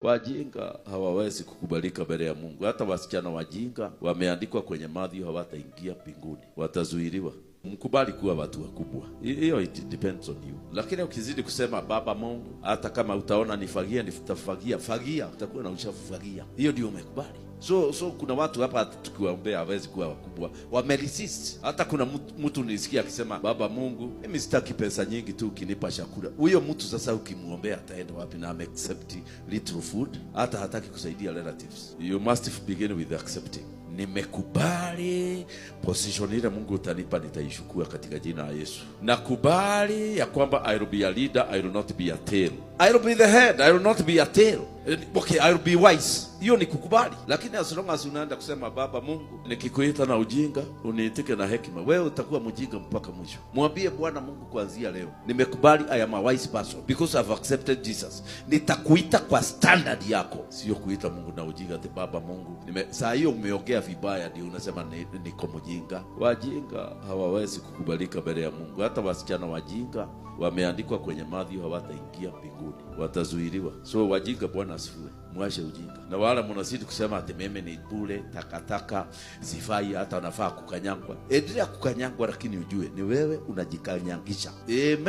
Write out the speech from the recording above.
Wajinga hawawezi kukubalika mbele ya Mungu. Hata wasichana wajinga wameandikwa kwenye Mathayo hawataingia mbinguni, watazuiliwa. Mkubali kuwa watu wakubwa, hiyo it depends on you. Lakini ukizidi kusema Baba Mungu, hata kama utaona nifagia fagia, utakuwa na uchafu fagia, hiyo ndio umekubali. So kuna watu hapa tukiwaombea hawezi kuwa wakubwa, wameresist. Hata kuna mtu nisikia akisema Baba Mungu, mimi sitaki pesa nyingi tu, ukinipa chakula. Huyo mtu sasa ukimuombea ataenda wapi? Na accept little food, hata hataki kusaidia relatives. You must begin with accepting. Nimekubali position ile Mungu utanipa, nitaishukua katika jina la Yesu. Nakubali ya kwamba I will be a leader, I will not be a tail. I will be the head, I will not be a tail. Okay, I will be wise. Hiyo ni kukubali. Lakini as long as unaenda kusema Baba Mungu, nikikuita na ujinga, uniitike na hekima, wewe utakuwa mjinga mpaka mwisho. Mwambie Bwana Mungu, kuanzia leo nimekubali, I am a wise person because I've accepted Jesus. Nitakuita kwa standard yako, sio kuita Mungu na ujinga ati Baba Mungu. Saa hiyo umeongea vibaya ndio unasema niko mjinga. Wajinga hawawezi kukubalika mbele ya Mungu. Hata wasichana wajinga wameandikwa kwenye Mathayo hawataingia mbinguni, watazuiliwa. So wajinga, Bwana asifiwe, mwashe ujinga. Na wala mnazidi kusema ati mimi ni bure, takataka, sifai, hata nafaa kukanyangwa. Endelea kukanyangwa, lakini ujue ni wewe unajikanyangisha. Amen.